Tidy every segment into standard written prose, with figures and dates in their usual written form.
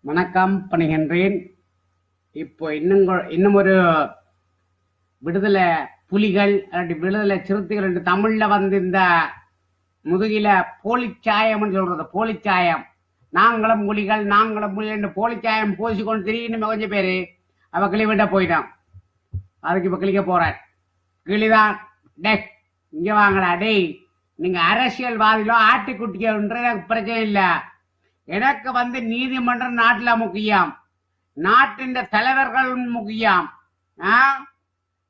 வணக்கம் பணிகின்றேன். இப்போ இன்னும் ஒரு விடுதலை புலிகள் விடுதலை சிறுத்தைகள் என்று தமிழ்ல வந்து இந்த முதுகில போலிச்சாயம் சொல்றது, போலிச்சாயம் நாங்களும் புலிகள் என்று போலிச்சாயம் பூசிக்கொண்டு திரியும் கொஞ்சம் பேரு அவ கிளிவிட்ட போயிட்டான். அதுக்கு இப்ப கிளிக்க போறேன். கிளிதான் டே இங்க வாங்கடா டேய், நீங்க அரசியல்வாதிகளோ ஆட்டுக்குட்டியோன்ற எனக்கு பிரச்சனை இல்லை. எனக்கு வந்து நீதிமன்றம் நாட்டுல முக்கியம், நாட்டின் தலைவர்கள் முக்கியம்.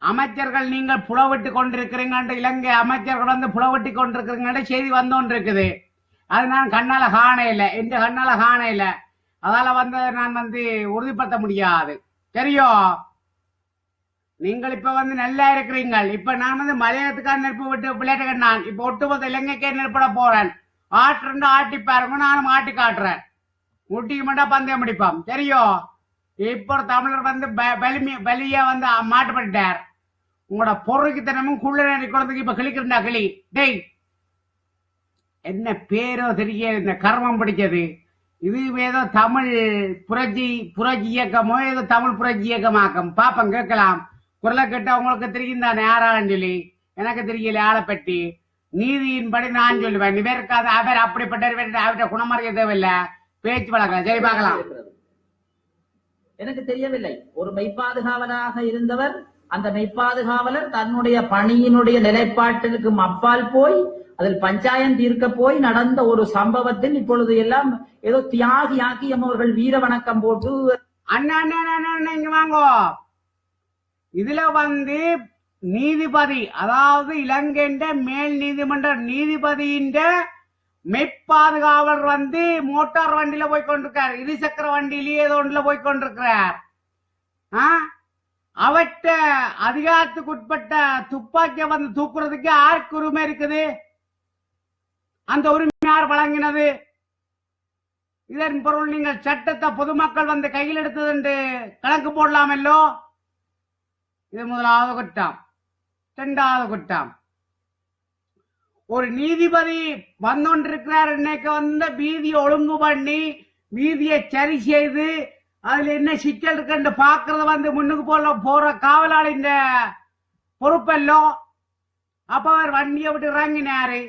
அமைச்சர்கள் நீங்கள் புலவிட்டு கொண்டிருக்கிறீங்க, இலங்கை அமைச்சர்கள் வந்து புலவிட்டு கொண்டிருக்கிறீங்க செய்தி வந்தோன்றிருக்குது. அது நான் கண்ணால காண இல்லை, எந்த கண்ணால காண இல்லை. அதால வந்து நான் வந்து உறுதிப்படுத்த முடியாது. தெரியும் நீங்கள் இப்ப வந்து நல்லா இருக்கிறீங்க. இப்ப நான் வந்து மலையத்துக்கான நெருப்பு விட்டு விளையாட்டு கண்ணான். இப்ப ஒட்டுமொத்த இலங்கைக்கே நெருப்பிட போறேன். ஆட்டு ஆட்டி பாருங்க, நானும் ஆட்டி காட்டுறேன். முட்டிக்கு மட்டும் பந்தயம் முடிப்பான். தெரியும் இப்போ தமிழர் வந்து பலியா வந்து மாட்டுப்பட்டார். உங்களோட பொருளுக்கு தினமும் குள்ள குழந்தைக்கு இப்ப கிளிக்கிறா கிளி. டேய் என்ன பேரோ தெரிய இந்த கர்மம் பிடிச்சது. இது ஏதோ தமிழ் புரட்சி இயக்கமோ ஏதோ தமிழ் புரட்சி இயக்கமாக்கம் பாப்பம் கேட்கலாம். குரலை கேட்ட உங்களுக்கு தெரியும் தானே யாரான்னு சொல்லி. எனக்கு தெரியல ஆளை பற்றி. நீதியின்படி நான் சொல்லுவேன். இவருக்காது அவர் அப்படிப்பட்ட அவர்கிட்ட குணமறிய தேவையில்லை, பேச்சு வழக்கம். சரி பார்க்கலாம். எனக்கு தெரியவில்லை. ஒரு மெய்ப்பாதுகாவலராக இருந்தவர், அந்த மெய்ப்பாதுகாவலர் தன்னுடைய பணியினுடைய நிலைப்பாட்டிற்கு அப்பால் போய் அதில் பஞ்சாயம் தீர்க்க போய் நடந்த ஒரு சம்பவத்தில் இப்பொழுது எல்லாம் ஏதோ தியாகி அவர்கள் வீர வணக்கம் போட்டு அண்ணா இங்க வாங்கோ. இதுல வந்து நீதிபதி, அதாவது இலங்கையின் மேல் நீதிமன்ற நீதிபதியின் மெய்ப்பாதுகாவலர் வந்து மோட்டார் வண்டியில போய் கொண்டிருக்கார், இருசக்கர வண்டியிலேயே ஏதோ ஒன்றுல போய் கொண்டிருக்கிறார். அவற்ற அதிகாரத்துக்கு உட்பட்ட துப்பாக்கிய வந்து தூக்குறதுக்கு யாருக்கு உரிமை இருக்குது? அந்த உரிமை யார் வழங்கினது? இதன் பொருள் நீங்கள் சட்டத்தை பொதுமக்கள் வந்து கையில் எடுத்தது என்று கணக்கு போடலாமல்லோ. இது முதலாவது குற்றம். இரண்டாவது குற்றம், ஒரு நீதிபதி வந்தோன்றிருக்கிறார். இன்னைக்கு வந்து வீதியை ஒழுங்கு பண்ணி வீதியை சரி செய்து அதுல என்ன சிக்கல் இருக்கு பாக்குறது வந்து முன்னுக்கு போற காவலாளின் பொறுப்பல்லோ. அப்ப அவர் வண்டியை விட்டு இறங்கினாரு.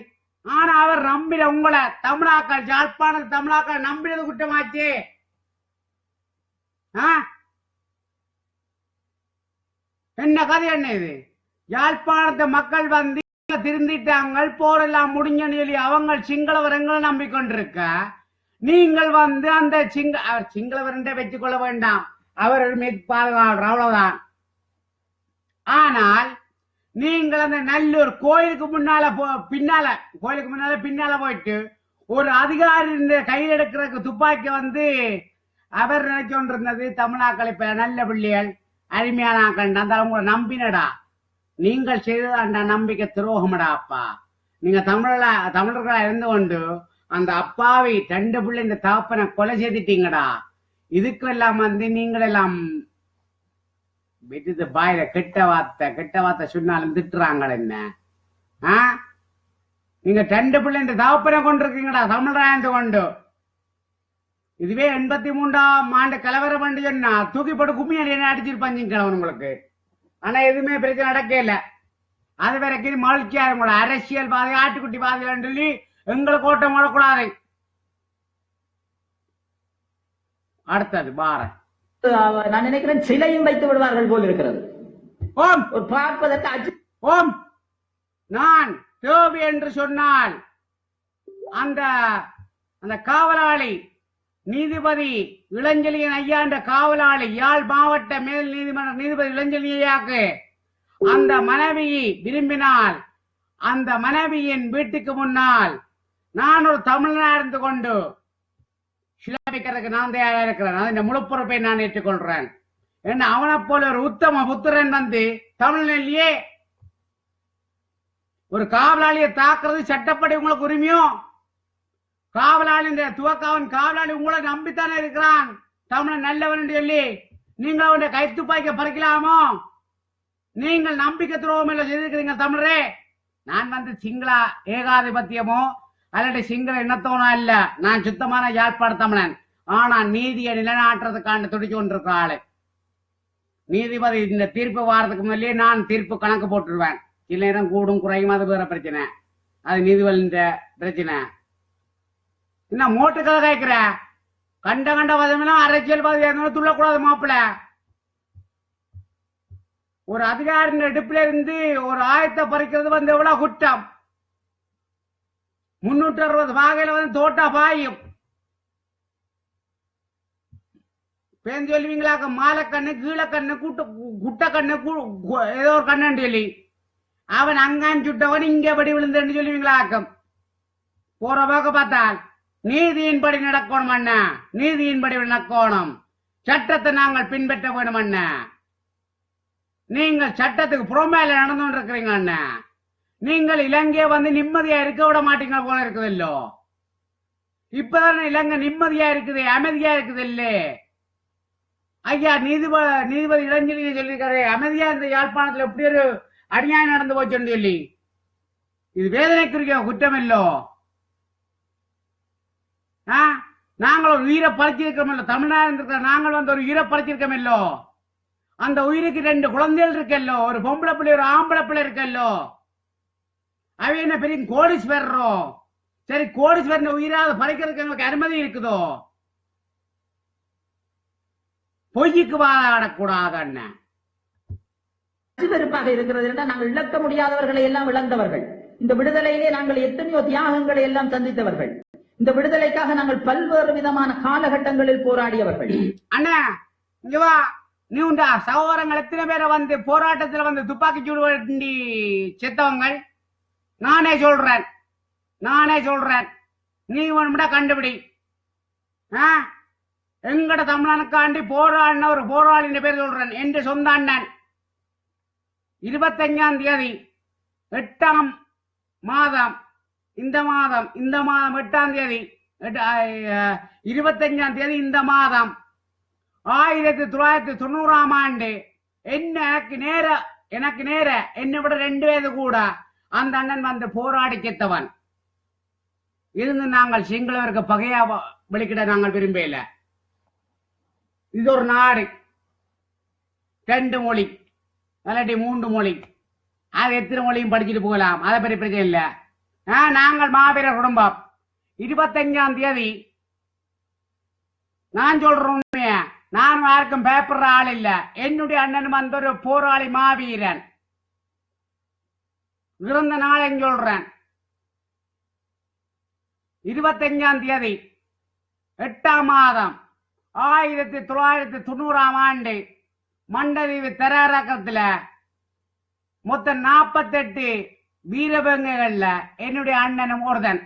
ஆனா அவர் நம்பின உங்களை தமிழாக்கள், யாழ்ப்பாண தமிழாக்கள் நம்பினது குற்றமாச்சு. என்ன கதை என்ன இது? யாழ்ப்பாணத்து மக்கள் வந்து திருந்திட்டாங்க, போரெல்லாம் முடிஞ்சன்னு சொல்லி அவங்க சிங்களவரங்களை நம்பிக்கொண்டிருக்க, நீங்கள் வந்து அந்த சிங்களவரண்டை வச்சுக் கொள்ள வேண்டாம், அவர் பாதுகாவலர் அவ்வளவுதான். ஆனால் நீங்கள் அந்த நல்லூர் கோயிலுக்கு பின்னால போயிட்டு ஒரு அதிகாரி கையில் எடுக்கிறதுக்கு துப்பாக்கி வந்து அவர் நினைச்சொண்டிருந்தது தமிழாக்கள் இப்ப நல்ல பிள்ளைகள் அருமையான ஆக்கள், அந்த அவங்களை நம்பினடா. நீங்கள் செய்தது அந்த நம்பிக்கை துரோகமடா அப்பா. நீங்க தமிழர்களா இருந்து கொண்டு அந்த அப்பாவை 2 பிள்ளை இந்த தகப்பனை கொலை செய்துட்டீங்கடா. இதுக்கு எல்லாம் வந்து நீங்கள் எல்லாம் விட்டு பாயில கெட்ட வார்த்தை சொன்னாலும் திட்டுறாங்க. என்ன நீங்க 2 பிள்ளை இந்த தகப்பனை கொண்டிருக்கீங்கடா தமிழரா இருந்து கொண்டு. இதுவே 83ஆம் ஆண்டு கலவரம் பண்ணி சொன்னா தூக்கி போட்டு கும்மியடி என்ன அடிச்சிருப்பாங்க கிழவன் உங்களுக்கு. ஆனா எதுவுமே பிரச்சனை நடக்கல. அது வரைக்கும் மகிழ்ச்சியா உங்களோட அரசியல் பாதை ஆட்டுக்குட்டி பாதைகள் சொல்லி எங்களை கோட்டை மூடக்கூடாது. அடுத்தது பார நான் நினைக்கிறேன் சிலையும் வைத்து விடுவார்கள் போல் இருக்கிறது. ஓம் பார்ப்பதற்கு ஓம் நான் தேவி என்று சொன்னால் அந்த அந்த காவலாளி நீதிபதி இளஞ்செழியன் ஐயா என்ற காவலாளி, யாழ் மாவட்ட மேல் நீதிமன்ற நீதிபதி இளஞ்செழியாக்கு அந்த மனைவியை விரும்பினால் அந்த மனைவியின் வீட்டுக்கு முன்னால் நான் ஒரு தமிழனா இருந்து கொண்டு சிலாபிக்கிறதுக்கு நான் தயாரா இருக்கிறேன். அந்த முழு பொறுப்பை நான் ஏற்றுக்கொள்றேன். என்ன அவனை போல ஒரு உத்தம புத்திரன் வந்து தமிழ்நிலையே ஒரு காவலாளியை தாக்குறது சட்டப்படி உங்களுக்கு உரிமையும். காவலாளி துவக்காவன் காவலாளி உங்களை நம்பித்தானே இருக்கிறான் தமிழன் நல்லவன் சொல்லி நீங்கள் அவனுடைய கைத்துப்பாய்க்க பறிக்கலாமோ? நீங்கள் நம்பிக்கை துரோகம் இல்லை செய்திருக்கிறீங்க தமிழரே. நான் வந்து சிங்கள ஏகாதிபத்தியமோ அல்லது சிங்கள இனத்தோனோ இல்ல. நான் சுத்தமான யாழ்ப்பாண தமிழன். ஆனா நீதியை நிலைநாட்டுறதுக்கான துடிச்சு கொண்டிருக்க ஆளு. நீதிபதி இந்த தீர்ப்பு வாரத்துக்கு முதலே நான் தீர்ப்பு கணக்கு போட்டுருவேன். சில நேரம் கூடும் குறையும், அது வேற பிரச்சனை. அது நீதிபதி பிரச்சனை. என்ன மோட்டுக்காக கேட்கிற? கண்ட கண்ட பதவியெல்லாம் அரசியல்வாதி துள்ளக்கூடாது மாப்பிள்ள. ஒரு அதிகாரின் இடுப்புல இருந்து ஒரு ஆயத்தை பறிக்கிறது எவ்வளவு குற்றம். 360 பாகையில தோட்டா பாயும். பேன் சொல்லுவீங்களாக்க மாலக்கண்ணு, கீழக்கண்ணு, குட்டக்கண்ணு, ஏதோ ஒரு கண்ணு சொல்லி அவன் அங்கான் சுட்டவன் இங்க படி விழுந்தன்னு சொல்லுவீங்களாக்கம். போற போக்க பார்த்தால் நீதியின்படி நடக்கணும் அண்ணா, நீதியின்படி நடக்கணும். சட்டத்தை நாங்கள் பின்பற்ற வேணும் அண்ணா. நீங்கள் சட்டத்துக்கு புறமேல நடந்து இருக்கிறீங்க அண்ணா. நீங்கள் இலங்கையை நிம்மதியா இருக்க விட மாட்டீங்க போல இருக்குதல்லோ. இப்பதானே இலங்கை நிம்மதியா இருக்குது, அமைதியா இருக்குது இல்ல ஐயா? நீதிபதி இளஞ்செழியை சொல்லியிருக்காரு, அமைதியா இந்த யாழ்ப்பாணத்துல எப்படி ஒரு அநியாயம் நடந்து போச்சுன்னு சொல்லி. இது வேதனைக்குரிய குற்றம் இல்லோ. நாங்கள் ஒரு உயிரை பறிச்சிருக்கோம் இல்லோ, தமிழ்நாடு இருக்கிற நாங்கள் ஒரு உயிரை பறிச்சிருக்கோம் இல்லோ. அந்த உயிருக்கு 2 குழந்தைகள் இருக்கல்லோ, ஒரு பொம்பளை பிள்ளை ஒரு ஆம்பளை பிள்ளை இருக்கல்லோ. அவ என்ன பெரிய கோடீஸ்வரரோ? சரி, கோடீஸ்வரன் உயிராத பறிக்கிறதுக்கு எங்களுக்கு அனுமதி இருக்குதோ? பொய்யுக்கு வாழக்கூடாது அண்ணன். வெறுப்பாக இருக்கிறது. நாங்கள் இழக்க முடியாதவர்களை எல்லாம் இழந்தவர்கள். இந்த விடுதலையிலே நாங்கள் எத்தனையோ தியாகங்களை எல்லாம் சந்தித்தவர்கள். இந்த விடுதலைக்காக நாங்கள் பல்வேறு விதமான காலகட்டங்களில் போராடியவர்கள். அண்ணா இங்க வா. நீ உண்டா சகோதரங்கள் எத்தனை பேரை போராட்டத்துல துப்பாக்கி சூடு வேண்டி செத்தவங்கள்? நானே சொல்றேன். நீ வேணும்டா கண்டுபிடி. எங்கட தமிழனுக்காண்டி போராடின ஒரு போராளின் பேர் சொல்றேன். என்ற சொந்த அண்ணன் 25ஆம் தேதி 8ஆம் மாதம் இந்த மாதம் 8ஆம் தேதி 25ஆம் தேதி இந்த மாதம் 1990ஆம் ஆண்டு எனக்கு நேர என்னை விட 2 வயது கூட அந்த அண்ணன் போராடி செத்தவன். இருந்து நாங்கள் சிங்களவருக்கு பகையா வெளிக்கிட நாங்கள் விரும்பல. இது ஒரு நாடு, 2 மொழி இல்லாட்டி 3 மொழி, அது எத்தனை மொழியும் படிச்சுட்டு போகலாம், அதை பற்றி பிரச்சனை இல்லை. நாங்கள் மாவீர குடும்பம். 25ஆம் தேதி நான் சொல்றேன், நான் யாருக்கும் பேப்பர் ஆள் இல்ல. என்னுடைய அண்ணன் ஒரு போராளி மாவீரன் இறந்த நாளையும் சொல்றேன். 25ஆம் தேதி 8ஆம் மாதம் 1990ஆம் ஆண்டு மண்டதீவு தெராரக்கத்துல மொத்தம் 48 வீரபங்கங்கள்ல என்னுடைய அண்ணனும் ஒருதன்.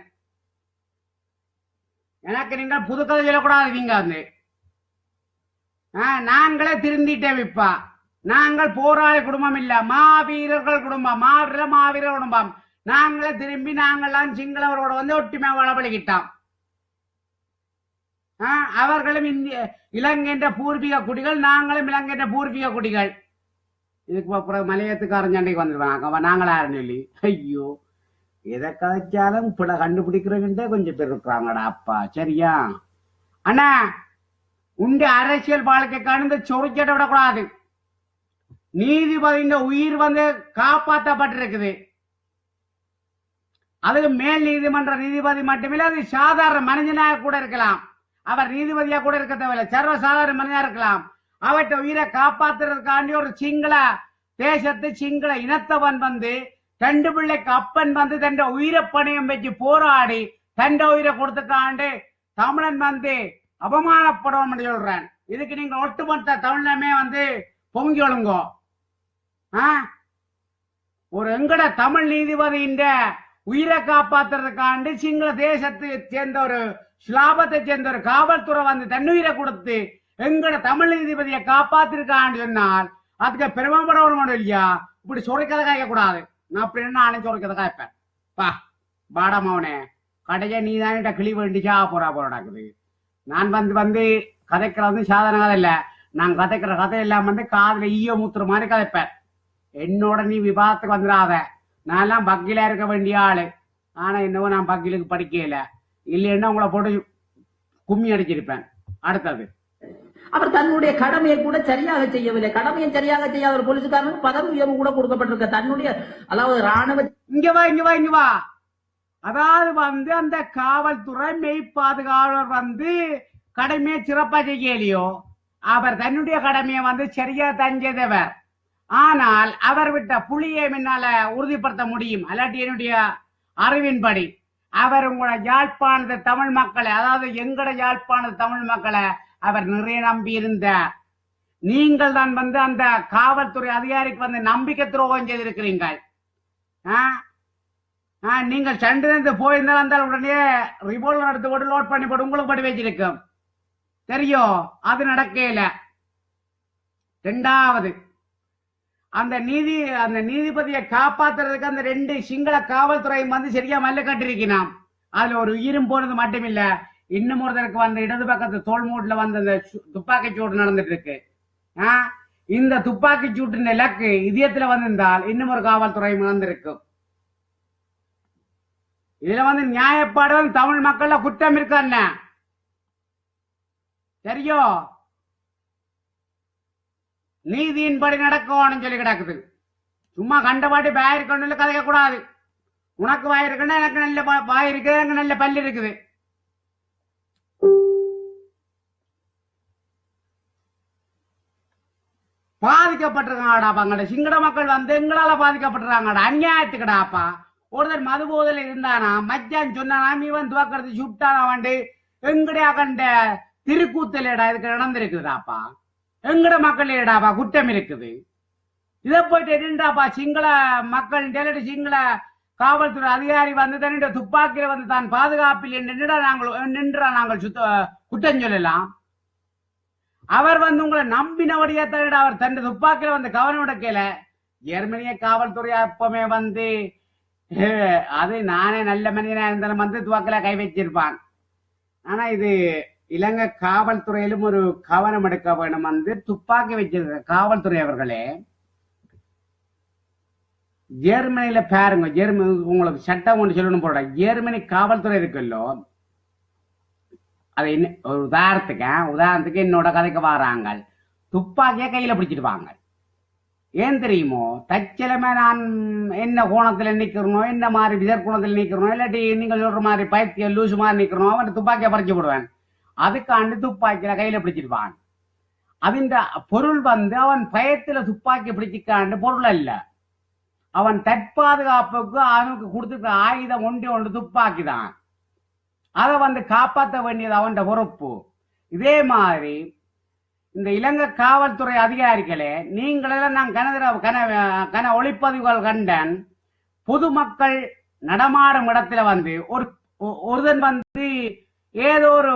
எனக்கு நீங்கள் புது கதை சொல்லக்கூடாது. நீங்க நாங்களே திருந்திட்டே விப்பா. நாங்கள் போராளி குடும்பம் இல்ல, மாவீரர்கள் குடும்பம். மாவீர குடும்பம். நாங்களே திரும்பி நாங்கள்லாம் சிங்களவரோட ஒற்றுமை வளபலிக்கிட்டோம். அவர்களும் இலங்கை பூர்வீக குடிகள், நாங்களும் இலங்கை பூர்வீக குடிகள். இதுக்கு மலையத்துக்காரன் சண்டைக்கு வந்துருவாங்க. நாங்களா சொல்லி ஐயோ எதை கதைச்சாலும் பிழை கண்டுபிடிக்கிறவன்டே கொஞ்சம் பேர் இருக்கிறாங்கடா அப்பா. சரியா அண்ணா? உண்ட அரசியல் வாழ்க்கைக்கான சொறிச்சட்டை விடக்கூடாது. நீதிபதியின் உயிர் காப்பாற்றப்பட்டிருக்குது. அதுக்கு மேல் நீதிமன்ற நீதிபதி மட்டுமில்லை, அது சாதாரண மனிதனாக கூட இருக்கலாம். அவர் நீதிபதியா கூட இருக்க தேவையில்லை, சர்வசாதாரண மனிதனா இருக்கலாம். அவற்றை உயிரை காப்பாத்துறதுக்காண்டி ஒரு சிங்கள தேசத்து சிங்கள இனத்தவன் 2 பிள்ளைக்கு அப்பன் தன் உயிரை பணியம் வச்சு போராடி தன் உயிரை கொடுத்துக்காண்டு தமிழன் அவமானப்படும் சொல்றேன். இதுக்கு நீங்க ஒட்டுமொத்த தமிழமே பொங்கி ஒழுங்கோ. ஒரு எங்கட தமிழ் நீதிபதியின் உயிரை காப்பாத்துறதுக்காண்டு சிங்கள தேசத்தை சேர்ந்த ஒரு ஸ்லாபத்தை சேர்ந்த ஒரு காவல்துறை தன்னுயிரை கொடுத்து எங்கட தமிழ் நீதிபதியை காப்பாத்திருக்கான்னு சொன்னால் அதுக்கு பெருமைப்படணும் இல்லையா? இப்படி சொரைக்கதை காய்க்க கூடாது. நான் அப்படி நானே சொரைக்கதை காய்ப்பேன். பா பாடமாவனே கடையை நீ தானே கிளி வேண்டிச்சா போறாக்குது. நான் கதைக்கிறது சாதாரண கதை இல்ல. நான் கதைக்கிற கதை எல்லாம் காதுல ஈய மூத்துற மாதிரி கதைப்பேன். என்னோட நீ விவாதத்துக்கு வந்துடாத. நான் எல்லாம் பக்கிலா இருக்க வேண்டிய ஆளு. ஆனா என்னவோ நான் பக்கிலுக்கு படிக்கல. இல்லைன்னா உங்களை போட்டு கும்மி அடிச்சிருப்பேன். அடுத்தது அவர் தன்னுடைய கடமையை கூட சரியாக செய்யவில்லை. கடமையை சரியாக செய்யாத ஒரு போலீஸ்காரனுக்கு பதவி உயர்வு கூட கொடுக்கப்பட்டிருக்க. தன்னுடைய அதாவது ராணுவ இங்க வா அதாவது வந்து அந்த காவல்துறை மெய்ப்பாதுகாவலர் வந்து கடமையை சிறப்பா செய்யலையோ, அவர் தன்னுடைய கடமையை வந்து சரியா தஞ்சதவர். ஆனால் அவர் விட்ட புலியை முன்னால உறுதிப்படுத்த முடியும். அல்லாட்டி என்னுடைய அறிவின்படி அவர் உங்களோட யாழ்ப்பாணத்து தமிழ் மக்களை, அதாவது எங்கட யாழ்ப்பாணத்து தமிழ் மக்களை அவர் நிறைய நம்பி இருந்தார். நீங்கள் தான் வந்து அந்த காவல்துறை அதிகாரிக்கு வந்து நம்பிக்கை துரோகம் செய்திருக்கிறீர்கள். நீங்கள் சண்டிலிருந்து போயிருந்தால் அந்த உடனே ரிவால்வர் எடுத்து போட்டு லோட் பண்ணி போட்டு உங்களுக்கு படி வச்சிருக்கும் தெரியும். அது நடக்கல. ரெண்டாவது, அந்த நீதிபதியை காப்பாத்துறதுக்கு அந்த 2 சிங்கள காவல்துறையும் வந்து சரியா மல்ல கட்டிருக்கிறான். அதுல ஒரு உயிரும் போனது மட்டுமில்ல, இன்னும் ஒருத்தருக்கு வந்து இடது பக்கத்து தோல் மூட்டுல வந்து அந்த துப்பாக்கி சூடு நடந்துட்டு இருக்கு. இந்த துப்பாக்கி சூட்டின் இலக்கு இதயத்துல வந்திருந்தால் இன்னும் ஒரு காவல்துறை நடந்திருக்கும். இதுல வந்து நியாயப்பாடு தமிழ் மக்கள்ல குற்றம் இருக்க தெரியும். நீதியின்படி நடக்கும் சொல்லி கிடக்குது. சும்மா கண்டபாட்டி பாய் இருக்கணும் கதைக்க கூடாது. உனக்கு வாய் இருக்குன்னா எனக்கு நல்ல வாய் இருக்குது, எனக்கு நல்ல பல்லு இருக்குது. பாதிக்கப்பட்டிருக்காங்கடாப்பா சிங்கள மக்கள் வந்து எங்களால பாதிக்கப்பட்டிருக்காங்கடா, அநியாயத்துக்குடாப்பா. ஒருத்தர் மது போதில் இருந்தானா, மச்சான் சொன்னானா, இவன் துவக்கிறது சுட்டானா வந்து எங்கடையா கண்ட திருக்கூத்தலேடா இதுக்கு நடந்திருக்குதாப்பா. எங்கட மக்களேடாப்பா குற்றம் இருக்குது. இதை போயிட்டு என்னடாப்பா சிங்கள மக்கள் சிங்கள காவல்துறை அதிகாரி வந்து தன்னுடைய துப்பாக்கியில வந்து தான் பாதுகாப்பில் நாங்கள் குற்றம் சொல்லலாம். அவர் வந்து உங்களை நம்பினபடியா தவிர அவர் தன் துப்பாக்கியில வந்து கவனம் எடுக்கல. ஜெர்மனிய காவல்துறை எப்பவுமே வந்து அது நானே நல்ல மனிதனா இருந்தாலும் வந்து துவாக்கில கை வச்சிருப்பான். ஆனா இது இலங்கை காவல்துறையிலும் ஒரு கவனம் எடுக்க வேணும். வந்து துப்பாக்கி வச்சிருக்க காவல்துறை அவர்களே, ஜெர்மனியில பாருங்க, ஜெர்மனி உங்களுக்கு சட்டம் ஒன்று சொல்லணும் போட. ஜெர்மனி காவல்துறை இருக்குல்லோ, அது ஒரு உதாரணத்துக்கு என்னோட கதைக்கு வராங்க, துப்பாக்கிய கையில பிடிச்சிருவாங்க. ஏன் தெரியுமோ, தச்சலமே நான் என்ன கோணத்துல நிக்கிறனோ, என்ன மாதிரி விதர் கோணத்துல நிக்கிறனோ, இல்லாட்டி நீங்கள் சொல்ற மாதிரி பயிற்சிய லூசு மாதிரி நிக்கிறனோ, அவன் துப்பாக்கிய பறிச்சு போடுவேன். அதுக்காண்டு துப்பாக்கியில கையில பிடிச்சிருவான். அதிண்ட பொருள் வந்து அவன் பயத்துல துப்பாக்கி பிடிச்சிக்காண்டு பொருள் அல்ல, அவன் தற்பாதுகாப்புக்கு அவனுக்கு கொடுத்துருக்க ஆயுதம் ஒன்று துப்பாக்கி தான். அதை வந்து காப்பாற்ற வேண்டியது அவன் பொறுப்பு. இதே மாதிரி இந்த இலங்கை காவல்துறை அதிகாரிகளே, நீங்களெல்லாம் நான் கன ஒளிப்பதிவுகள் கண்டன். பொதுமக்கள் நடமாடும் இடத்துல வந்து ஒருதன் வந்து ஏதோ ஒரு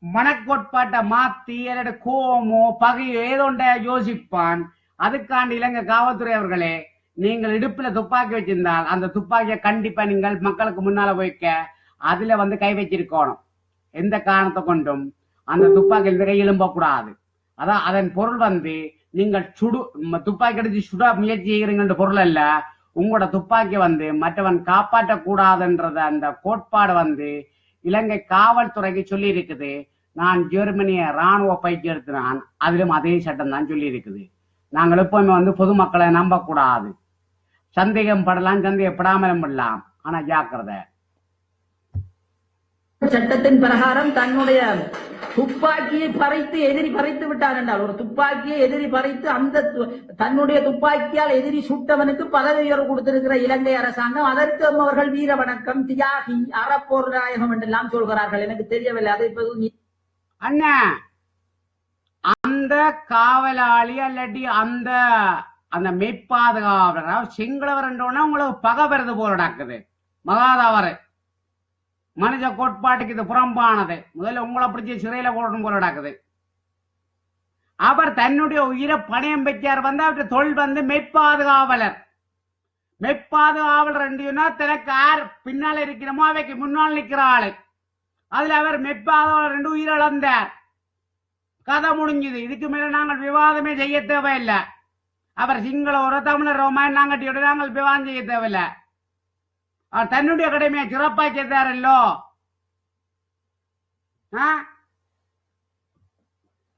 மனக்கோட்பாட்டை மாத்தி அல்லது கோவமோ பகையோ ஏதோ யோசிப்பான். அதுக்காண்டி இலங்கை காவல்துறை அவர்களே, நீங்கள் இடுப்புல துப்பாக்கி வச்சிருந்தால் அந்த துப்பாக்கியை கண்டிப்பா நீங்கள் மக்களுக்கு முன்னால வைக்க அதுல வந்து கை வச்சிருக்கணும். எந்த காரணத்தை கொண்டும் அந்த துப்பாக்கி கை எழும்பக்கூடாது. அதான் அதன் பொருள் வந்து நீங்கள் துப்பாக்கி எடுத்து சுட முயற்சி செய்கிறீங்கன்ற பொருள் அல்ல. உங்களோட துப்பாக்கி வந்து மற்றவன் காப்பாற்றக்கூடாதுன்றத அந்த கோட்பாடு வந்து இலங்கை காவல்துறைக்கு சொல்லி இருக்குது. நான் ஜெர்மனிய ராணுவ பயிற்சி எடுத்தினான், அதிலும் அதே சட்டம் தான் சொல்லி இருக்குது. நாங்கள் எப்பவுமே வந்து பொதுமக்களை நம்ப கூடாது. சந்தேகம் படலாம், சந்தேகப்படாமலும் படலாம், ஆனா ஜாக்கிரதை. சட்டத்தின் பிரகாரம் தன்னுடைய துப்பாக்கியை பறித்து எதிரி பறித்து விட்டார் என்றால், ஒரு துப்பாக்கியை எதிரி பறித்து அந்த தன்னுடைய துப்பாக்கியால் எதிரி சுட்டவனுக்கு பதவி உயர்வு கொடுத்திருக்கிற இலங்கை அரசாங்கம், அதற்கு அவர்கள் வீர வணக்கம், தியாகி, அறப்போர் நாயகம் என்றெல்லாம் சொல்கிறார்கள். எனக்கு தெரியவில்லை அதை அண்ணா. அந்த காவலாளி அல்லாட்டி அந்த அந்த மெய்ப்பாதுகாவலர் சிங்களவர் என்றோன்னா உங்களுக்கு பகை பெறது போல நடக்குது. மகாதாவரு மனித கோட்பாட்டுக்கு இது புறம்பானது. முதல்ல உங்களை பிடிச்சி சிறையில போடணும் போல நடக்குது. அவர் தன்னுடைய உயிரை பணயம் வைக்கார். வந்து அவருடைய தொழில் வந்து மெய்ப்பாதுகாவலர். மெய்ப்பாதுகாவலர் என்றுனா தனக்கு யார் பின்னால் இருக்கிறமோ அவைக்கு முன்னால் நிற்கிற ஆளு. அதுல அவர் மெய்ப்பாதுகாவலர் என்று உயிரிழந்தார். கதை முடிஞ்சது. இதுக்கு மேல நாங்கள் விவாதமே செய்ய தேவையில்லை. அவர் சிங்களவரோ தமிழரோ நாங்கட்டியோட நாங்கள் விவாதம் செய்ய தேவையில்லை. அவர் தன்னுடைய கடமையை சிறப்பாக செய்தாரல்லோ.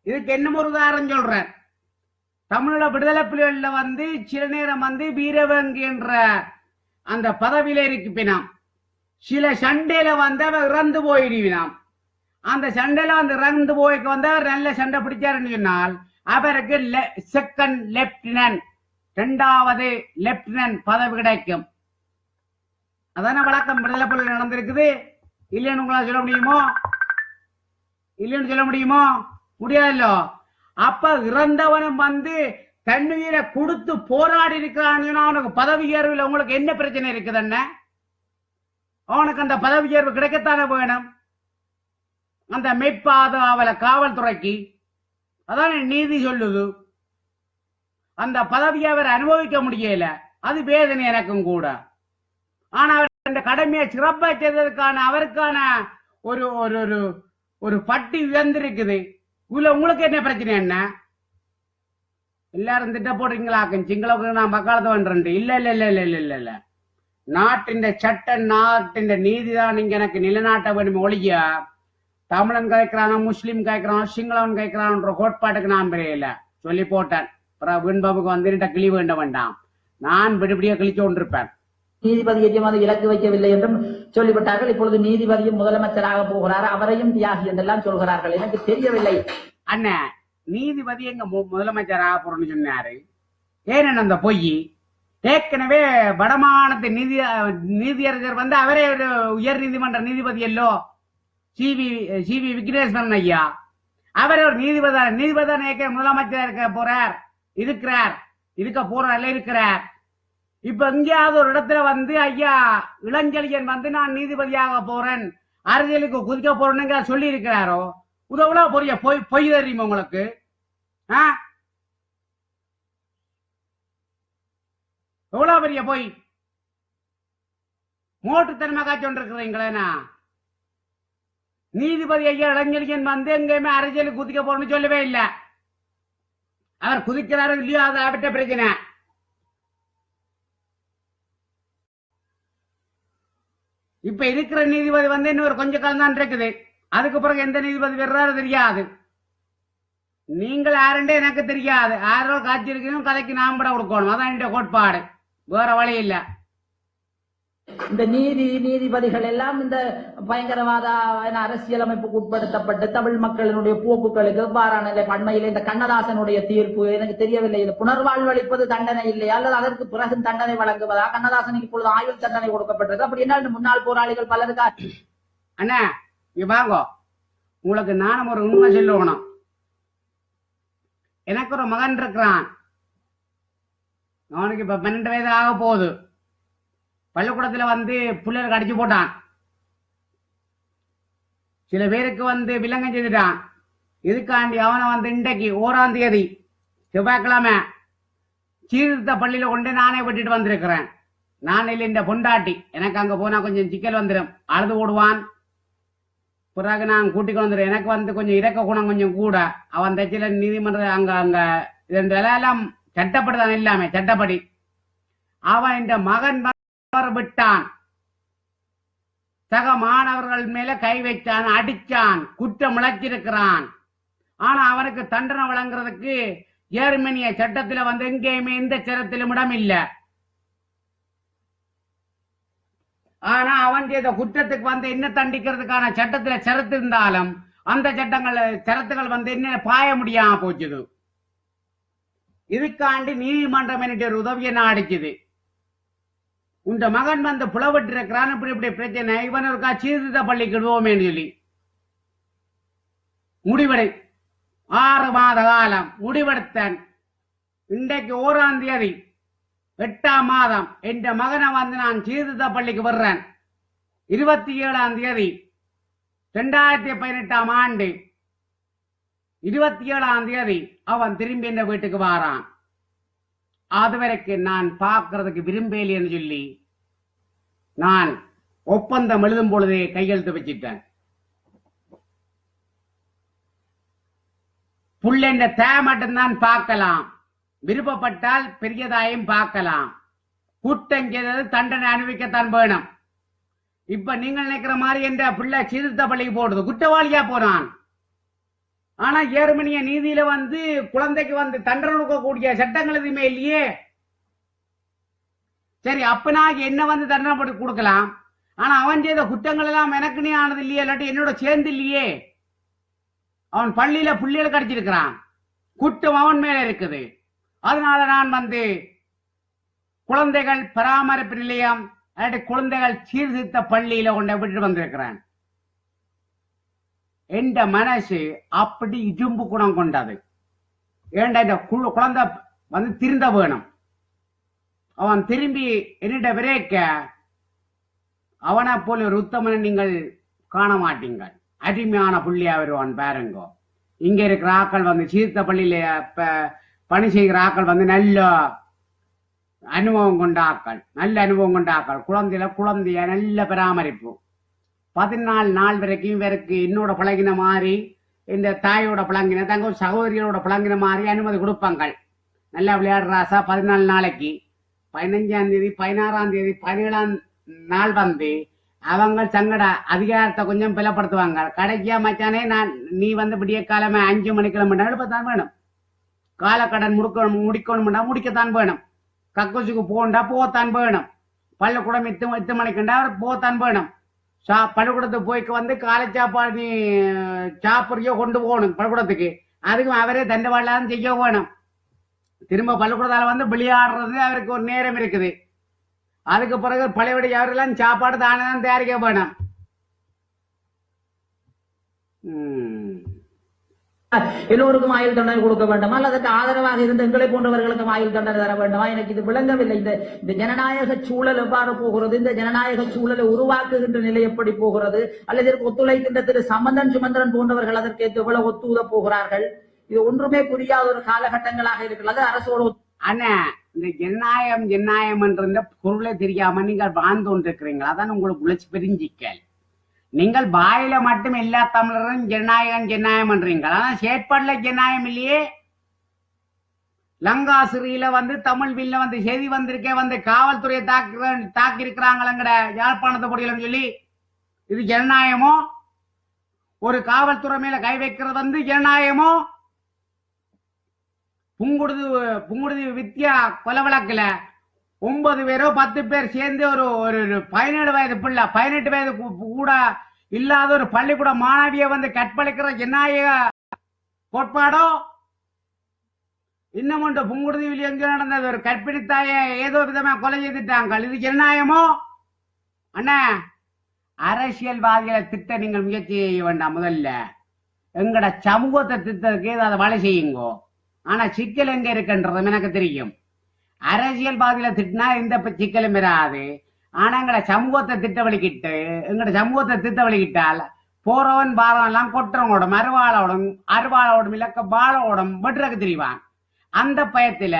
இதுக்கு என்ன ஒரு உதாரணம் சொல்றேன். தமிழோட விடுதலை புலிகள்ல வந்து சில நேரம் வந்து வீரவங்கி என்ற அந்த பதவியில இருப்பினாம். சில சண்டையில வந்து அவர் இறந்து போயிடுவினாம். அந்த சண்டையில வந்து இறந்து போய்க்கு வந்து அவர் நல்ல சண்டை பிடிச்சாருன்னு சொன்னால் அவருக்கு செகண்ட் லெப்டினன்ட், 2வது லெப்டினன்ட் பதவி கிடைக்கும். அதான வழக்கம் விடுதலை புலிகள் நடந்திருக்குது. இல்லைன்னு உங்களால் சொல்ல முடியுமோ? இல்லைன்னு சொல்ல முடியுமோ? முடியாதല്ലോ. அப்ப இறந்தவனும் வந்து தன்னுயிரை கொடுத்து போராடி இருக்கிறான்னு அவனுக்கு பதவி உயர்வில் உங்களுக்கு என்ன பிரச்சனை இருக்குது? என்ன அவனுக்கு அந்த பதவி உயர்வு கிடைக்கத்தானே வேணும். அந்த மெய்ப்பாதுகாவல காவல்துறைக்கு அதான் நீதி சொல்லுது. அந்த பதவியை அவர் அனுபவிக்க முடியல, அது வேதனை எனக்கும் கூட. ஆனா அவர் அந்த கடமையை சிறப்பாக செய்ததற்கான அவருக்கான ஒரு ஒரு ஒரு பட்டி உயர்ந்திருக்குது. இதுல உங்களுக்கு என்ன பிரச்சனை? என்ன எல்லாரும் திட்ட போடுறீங்களாக்கும் சிங்களவுக்கு நான் மக்காலத்தை பண்றேன். இல்ல இல்ல இல்ல இல்ல இல்ல இல்ல நாட்டின் சட்டம் நாட்டின் நீதிதான் நீங்க எனக்கு நிலநாட்ட வேணும் ஒழிய தமிழன் கேட்கிறானோ முஸ்லீம் கேட்கிறானோ சிங்களவன் கேட்கிறான்ற கோட்பாட்டுக்கு நான் பெரியல சொல்லி போட்டேன். வீண்பாபுக்கு வந்து கிளி வேண்ட வேண்டாம், நான் விடுபடியா கிழிச்சு கொண்டிருப்பேன். நீதிபதியையும் அது இலக்கு வைக்கவில்லை என்றும் சொல்லிவிட்டார்கள். இப்பொழுது நீதிபதியும் முதலமைச்சராக போகிறார், அவரையும் தியாகி என்றெல்லாம் சொல்கிறார்கள். எனக்கு தெரியவில்லை. அண்ணன் நீதிபதி எங்க முதலமைச்சராக போறோம்னு சொன்னாரு. ஏன் அந்த பொய்? ஏற்கனவே வடமாநில நீதியரசர் வந்து அவரே ஒரு உயர் நீதிமன்ற நீதிபதி அல்லோ, சிவி விக்னேஸ்வரன் ஐயா. அவரே ஒரு நீதிபதி ஏற்கனவே முதலமைச்சர் இருக்க போறார் இருக்கிறார். இப்ப எங்கேயாவது ஒரு இடத்துல வந்து ஐயா இளஞ்செழியன் வந்து நான் நீதிபதியாக போறேன், அரசியலுக்கு குதிக்க போறேன்னு சொல்லி இருக்கிறாரோ? உதவுல பொரிய பொய் தெரியுமா உங்களுக்கு? எவ்வளவு பெரிய பொய் மோட்டுத்தன்மை காய்ச்சொண்டிருக்கிறீங்களேனா? நீதிபதி ஐயா இளஞ்செழியன் வந்து எங்கேயுமே அரசியலுக்கு குதிக்க போறேன்னு சொல்லவே இல்லை. அவர் குதிக்கிறாரோ இல்லையோ அது அவட்ட பிரச்சனை. இப்ப இருக்கிற நீதிபதி வந்து இன்னொரு கொஞ்ச காலம் தான் இருக்குது. அதுக்கு பிறகு எந்த நீதிபதி வர்றாரு தெரியாது. நீங்கள் யாருண்டே எனக்கு தெரியாது. யாரோ காட்சி இருக்கணும், கதைக்கு நாம் பட கொடுக்கணும். அதான் என்னுடைய கோட்பாடு, வேற வழி இல்ல. இந்த நீதிபதிகள் எல்லாம் இந்த பயங்கரவாத அரசியலமைப்புக்கு உட்படுத்தப்பட்டு தமிழ் மக்களினுடைய போக்குகளுக்கு எவ்வாறான அண்மையில் இந்த கண்ணதாசனுடைய தீர்ப்பு எனக்கு தெரியவில்லை. இந்த புனர்வாழ்வு அளிப்பது தண்டனை இல்லையா அல்லது அதற்கு பிறகு தண்டனை வழங்குவதா? கண்ணதாசனுக்கு இப்பொழுது ஆயுள் தண்டனை கொடுக்கப்பட்டிருக்கு. அப்படி என்ன இந்த முன்னாள் போராளிகள் பலருக்கு? அண்ணா இங்க வாங்க, உங்களுக்கு நானும் ஒரு உண்மை சொல்லணும். எனக்கு ஒரு மகன் இருக்கிறான். அவனுக்கு இப்ப 12 வயது ஆக போகுது. பள்ளிக்கூடத்துல வந்து பிள்ளைகளுக்கு அடிச்சு போட்டான். சில பேருக்கு வந்து விலங்கம் செய்துட்டான். இதுக்காண்டி அவனை வந்து இன்றைக்கு 1ஆம் தேதி செவ்வாய்க்கிழமை சீர்திருத்த பள்ளியில கொண்டு நானே விட்டுட்டு வந்திருக்கிறேன். நான் இல்லை இந்த பொண்டாட்டி. எனக்கு அங்க போனா கொஞ்சம் சிக்கல் வந்துடும், அழுது ஓடுவான். பிறகு நான் கூட்டிக்கு வந்துடும். எனக்கு வந்து கொஞ்சம் இறக்க குணம் கொஞ்சம் கூட. அவன் தச்சில நீதிமன்ற அங்க இதெல்லாம் சட்டப்படிதான் இல்லாம சட்டப்படி அவன் இந்த மகன் விட்டான். சக மாணவர்கள் மேல கை வைச்சான், அடிச்சான், குற்றம் இழைச்சிருக்கிறான். ஆனா அவனுக்கு தண்டனை வழங்குறதுக்கு ஜெர்மனிய சட்டத்துல வந்து எங்கேயுமே எந்த சட்டத்திலும் இடம் இல்ல. ஆனா அவன் செய்த குற்றத்துக்கு வந்து என்ன தண்டிக்கிறதுக்கான சட்டத்துல சரத்து இருந்தாலும் அந்த சரத்துகள் வந்து என்ன பாய முடியாம போச்சுது. இதுக்காண்டி நீதிமன்றம் என்கிட்ட ஒரு உதவியை நாடிச்சுது. உண்ட மகன் வந்து புலவிட்டு இருக்கிறான், இப்படி இப்படி பிரச்சனை, இவன் ஒரு சீர்திருத்த பள்ளிக்கு விடுவோமேன்னு சொல்லி முடிவெடு 6 மாத காலம் முடிவெடுத்தேன். இன்றைக்கு 1ஆம் தேதி 8ஆம் மாதம் என் மகனை வந்து நான் சீர்திருத்த பள்ளிக்கு வர்றேன். 27ஆம் தேதி 2018ஆம் ஆண்டு 27ஆம் தேதி அவன் திரும்பி என்ற வீட்டுக்கு வாரான். அதுவரைக்கும் நான் பார்க்கறதுக்கு விரும்பலைன்னு சொல்லி நான் ஒப்பந்தம் எழுதும் பொழுதே கையெழுத்து வச்சிட்டேன். புள்ளென்ற தே மட்டும்தான் பார்க்கலாம், விருப்பப்பட்டால் பெரியதாயும் பார்க்கலாம். குற்றம் செய்தது தண்டனை அனுபவிக்கத்தான் வேணும். இப்ப நீங்கள் நினைக்கிற மாதிரி என்ற பிள்ளை சீர்திருத்த பள்ளிக்கு போடுறது குற்றவாளியா போறான். ஆனா ஜெர்மனிய நீதியில வந்து குழந்தைக்கு வந்து தண்டனை கொடுக்கக்கூடிய சட்டங்கள் எதுவுமே இல்லையே. சரி, அப்பனாக என்ன வந்து தண்டனை போட்டு கொடுக்கலாம். ஆனா அவன் செய்த குற்றங்கள் எல்லாம் எனக்குனே ஆனது இல்லையே, இல்லாட்டி என்னோட சேர்ந்து இல்லையே. அவன் பள்ளியில புள்ளிகள் கடிச்சிருக்கிறான், குற்றம் அவன் மேல இருக்குது. அதனால நான் வந்து குழந்தைகள் பராமரிப்பு நிலையம் இல்லாட்டி குழந்தைகள் சீர்திருத்த பள்ளியில கொண்டு விட்டு வந்திருக்கிறேன். என்ற மனசு அப்படி இரும்பு குணம் கொண்டது. ஏண்டா இந்த குழந்தை வந்து திருந்த வேணும். அவன் திரும்பி என்னிட விரைக்க அவனை போல ஒரு உத்தமனை நீங்கள் காண மாட்டீங்கள். அருமையான புள்ளியா வருவான் பாருங்கோ. இங்க இருக்கிற ஆக்கள் வந்து சீர்த்த பள்ளியில பணி செய்கிற ஆக்கள் வந்து நல்ல அனுபவம் கொண்ட ஆக்கள், நல்ல அனுபவம் கொண்ட ஆக்கள். குழந்தைய நல்ல பராமரிப்பு. 14 நாள் வரைக்கும் இவருக்கு என்னோட பழகின மாதிரி, இந்த தாயோட பழங்கின, தங்க சகோதரியோட பழங்கின மாதிரி அனுமதி கொடுப்பாங்க. நல்லா விளையாடுறாசா 14 நாளைக்கு 15ஆம் தேதி 16ஆம் தேதி 17ஆம் நாள் வந்து அவங்க தங்கட அதிகாரத்தை கொஞ்சம் பலப்படுத்துவாங்க. கடைக்கியா மச்சானே, நீ வந்து விடிய காலமே 5 மணிக்கிழமை எழுப்பத்தான் வேணும். காலக்கடன் முடிக்கணும்னா முடிக்கத்தான் வேணும். கக்கூசுக்கு போண்டா போத்தான் வேணும். பள்ளிக்கூடம் 8 மணிக்குண்டா போத்தான் வேணும். பள்ளிக்கூடத்துக்கு போய்க்கு வந்து காலை சாப்பாடு நீ சாப்பிட்றியோ கொண்டு போகணும் பள்ளிக்கூடத்துக்கு. அதுக்கும் அவரே தண்டவாளம் செய்ய வேணும். திரும்ப பள்ளிக்கூடத்தால வந்து விளையாடுறது அவருக்கு ஒரு நேரம் இருக்குது. அதுக்கு பிறகு பழையபடி அவரெல்லாம் சாப்பாடு தானே தான் தயாரிக்க வேணும். எல்லோருக்கும் ஆயுள் தண்டனை கொடுக்க வேண்டுமா, அல்லது ஆதரவாக இருந்த எங்களை போன்றவர்களுக்கும் ஆயுள் தண்டனை தர வேண்டுமா? எனக்கு இது விளங்கவில்லை. இந்த ஜனநாயக சூழல் எவ்வாறு போகிறது, இந்த ஜனநாயக சூழலை உருவாக்குகின்ற நிலை எப்படி போகிறது, அல்லது இதற்கு ஒத்துழைக்கின்ற திரு சம்பந்தன் சுமந்திரன் போன்றவர்கள் அதற்கு எவ்வளவு ஒத்துத போகிறார்கள்? இது ஒன்றுமே புரியாத ஒரு காலகட்டங்களாக இருக்கிறது. அரசோடு ஆனா இந்த ஜனநாயகம் என்ற பொருளை தெரியாம நீங்கள் வாழ்ந்து கொண்டிருக்கிறீங்களா? அதான் உங்களுக்கு உழைச்சி பெரிஞ்சிக்கல். நீங்கள் வாயில மட்டும் எல்லா தமிழரும் ஜனநாயகம் பண்றீங்களா? ஆனா செயற்பாடுல ஜனநாயகம் இல்லையே. லங்காசிரியில வந்து தமிழ் வில்ல வந்து செய்தி வந்திருக்கே, வந்து காவல்துறையை தாக்கி இருக்கிறாங்களங்கிற யாழ்ப்பாணத்தை பொடியலன்னு சொல்லி, இது ஜனநாயகமோ? ஒரு காவல்துறை மேல கை வைக்கிறது வந்து ஜனநாயகமோ? புங்குடுதி வித்யா கொலை வழக்குல 9 பேரோ 10 பேர் சேர்ந்து ஒரு 17 வயது பிள்ளை, 18 வயது கூட இல்லாத ஒரு பள்ளிக்கூட மாணவியை வந்து கற்பழிக்கிற ஜனநாயக கோட்பாடோ? இன்னும் ஒன்று புங்குடுதியில் எங்க நடந்தது, ஒரு கற்பிணி தாயை ஏதோ விதமா கொலை செய்துட்டாங்க. இது ஜனநாயகமோ? அண்ணா, அரசியல்வாதிகளை திட்ட நீங்கள் முயற்சி செய்ய வேண்டாம். முதல்ல எங்கட சமூகத்தை திட்டத்துக்கு ஏதாவது வலை செய்யுங்கோ. ஆனா சிக்கல் எங்க இருக்குன்றது எனக்கு தெரியும். அரசியல்வாதிகளை திட்டினா எந்த சிக்கலும் வராது. ஆனா எங்கட சமூகத்தை திட்ட வலிக்கிட்டால் போறவன் பாரம் எல்லாம் கொட்டுறவோடும் அருவாளோடும் இலக்க பாலோடும் வெட்டுறக்கு தெரிவான். அந்த பயத்துல